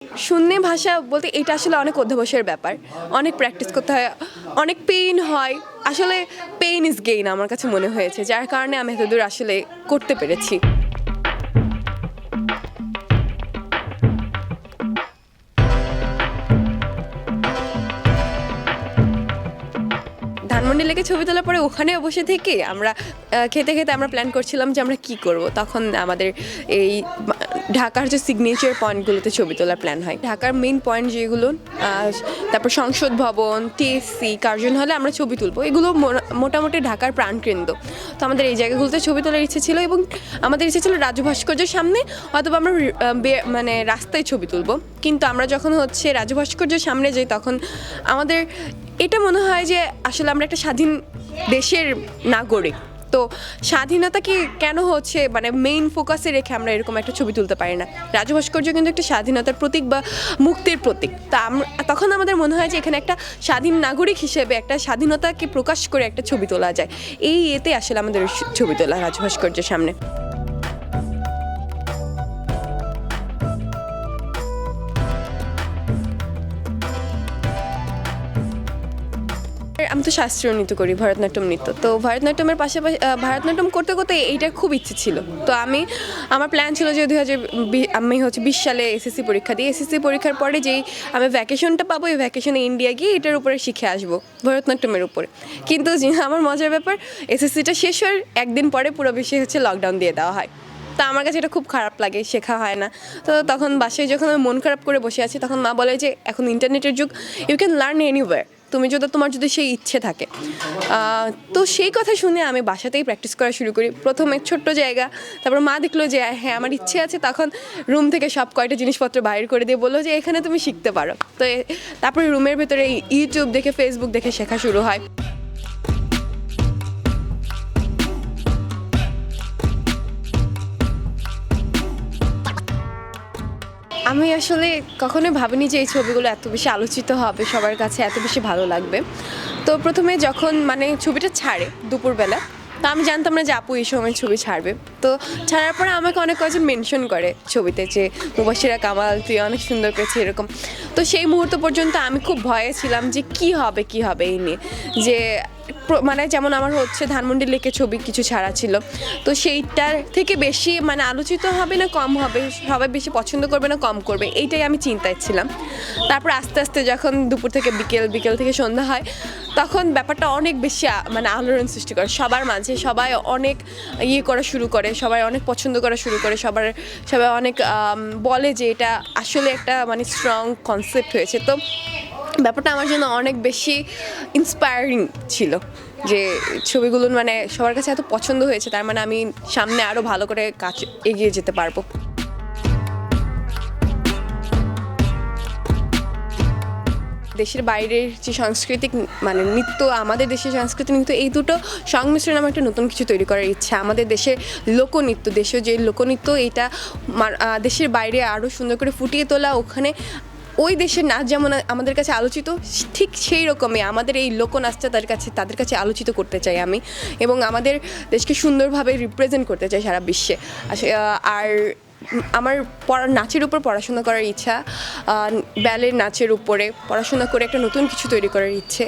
শূন্য ভাষা বলতে এটা আসলে অনেক অধ্যবসায়ের ব্যাপার, অনেক প্র্যাকটিস করতে হয়, অনেক পেইন হয়। আসলে পেইন ইজ গেইন আমার কাছে মনে হয়েছে, যার কারণে আমি এতদূর আসলে করতে পেরেছি। ধানমন্ডি লেকে ছবি তোলার পরে ওখানে বসে থেকে আমরা খেতে খেতে আমরা প্ল্যান করছিলাম যে আমরা কি করব। তখন আমাদের এই ঢাকার যে সিগনেচার পয়েন্টগুলোতে ছবি তোলার প্ল্যান হয়। ঢাকার মেইন পয়েন্ট যেগুলো, তারপর সংসদ ভবন, টিএসসি, কার্জন হলে আমরা ছবি তুলবো, এগুলো মোটামুটি ঢাকার প্রাণকেন্দ্র। তো আমাদের এই জায়গাগুলোতে ছবি তোলার ইচ্ছে ছিল, এবং আমাদের ইচ্ছে ছিল রাজু ভাস্কর্যের সামনে অথবা আমরা মানে রাস্তায় ছবি তুলবো। কিন্তু আমরা যখন রাজু ভাস্কর্যের সামনে যাই, তখন আমাদের এটা মনে হয় যে আসলে আমরা একটা স্বাধীন দেশের নাগরিক। তো স্বাধীনতা কি কেন মানে মেইন ফোকাসে রেখে আমরা এরকম একটা ছবি তুলতে পারি না? রাজু ভাস্কর্য কিন্তু একটা স্বাধীনতার প্রতীক বা মুক্তির প্রতীক। তা তখন আমাদের মনে হয় যে এখানে একটা স্বাধীন নাগরিক হিসেবে একটা স্বাধীনতাকে প্রকাশ করে একটা ছবি তোলা যায়। এতে আসলে আমাদের ছবি তোলা রাজু ভাস্কর্যের সামনে। আমি তো শাস্ত্রীয় নৃত্য করি, ভরতনাট্যম নৃত্য। তো ভরতনাট্যমের পাশাপাশি ভরতনাট্যম করতে করতে এইটা খুব ইচ্ছে ছিল। তো আমার প্ল্যান ছিল যে আমি 20 সালে এসএসসি পরীক্ষা দিই। এসএসসি পরীক্ষার পরে যেই আমি ভ্যাকেশনটা পাবো, এই ভ্যাকেশনে ইন্ডিয়া গিয়ে এটার উপরে শিখে আসবো, ভরতনাট্যমের উপরে। কিন্তু আমার মজার ব্যাপার, এসএসসিটা শেষ হওয়ার একদিন পরে পুরো বিশ্বে লকডাউন দিয়ে দেওয়া হয়। তা আমার কাছে এটা খুব খারাপ লাগে, শেখা হয় না। তো তখন বাসায় যখন আমি মন খারাপ করে বসে আছি, তখন মা বলে যে এখন ইন্টারনেটের যুগ, ইউ ক্যান লার্ন এনিওয়্যার, তোমার যদি সেই ইচ্ছে থাকে। তো সেই কথা শুনে আমি বাসাতেই প্র্যাকটিস করা শুরু করি। প্রথমে ছোট্ট জায়গা, তারপর মা দেখলো যে হ্যাঁ আমার ইচ্ছে আছে, তখন রুম থেকে সব কয়টা জিনিসপত্র বাইর করে দিয়ে বললো যে এখানে তুমি শিখতে পারো। তো তারপরে রুমের ভেতরে ইউটিউব দেখে, ফেসবুক দেখে শেখা শুরু হয়। আমি আসলে কখনোই ভাবিনি যে এই ছবিগুলো এত বেশি আলোচিত হবে, সবার কাছে এত বেশি ভালো লাগবে। তো প্রথমে যখন ছবিটা ছাড়ে দুপুরবেলা, তো আমি জানতাম না যে আপু এই সময় ছবি ছাড়বে। তো ছাড়ার পরে আমাকে অনেক কয়েকজন মেনশন করে ছবিতে যে মুবাশিরা কামাল, তুই অনেক সুন্দর করেছিস এরকম। তো সেই মুহূর্ত পর্যন্ত আমি খুব ভয়ে ছিলাম যে কি হবে এই নিয়ে। যে যেমন আমার ধানমন্ডি লেকে ছবি কিছু ছাড়া ছিল, তো সেইটার থেকে বেশি আলোচিত হবে না কম হবে, সবাই বেশি পছন্দ করবে না কম করবে, এইটাই আমি চিন্তায় ছিলাম। তারপর আস্তে আস্তে যখন দুপুর থেকে বিকেল থেকে সন্ধ্যা হয়, তখন ব্যাপারটা অনেক বেশি আলোড়ন সৃষ্টি করে সবার মাঝে। সবাই অনেক করা শুরু করে, সবাই অনেক পছন্দ করা শুরু করে, সবাই অনেক বলে যে এটা আসলে একটা স্ট্রং কনসেপ্ট হয়েছে। তো ব্যাপারটা আমার জন্য অনেক বেশি ইন্সপায়ারিং ছিল যে ছবিগুলো সবার কাছে এত পছন্দ হয়েছে, তার আমি সামনে আরও ভালো করে কাজ এগিয়ে যেতে পারবো। দেশের বাইরের যে সাংস্কৃতিক নৃত্য, আমাদের দেশের সাংস্কৃতিক নৃত্য, এই দুটো সংমিশ্রণ আমার একটা নতুন কিছু তৈরি করার ইচ্ছা। আমাদের দেশের লোকনৃত্য, দেশের যে লোকনৃত্য, এইটা দেশের বাইরে আরও সুন্দর করে ফুটিয়ে তোলা। ওখানে ওই দেশের নাচ যেমন আমাদের কাছে আলোচিত, ঠিক সেই রকমই আমাদের এই লোকনাচটা তাদের কাছে আলোচিত করতে চাই আমি, এবং আমাদের দেশকে সুন্দরভাবে রিপ্রেজেন্ট করতে চাই সারা বিশ্বে। আর আমার নাচের উপর পড়াশোনা করার ইচ্ছা, ব্যালের নাচের উপরে পড়াশোনা করে একটা নতুন কিছু তৈরি করার ইচ্ছে।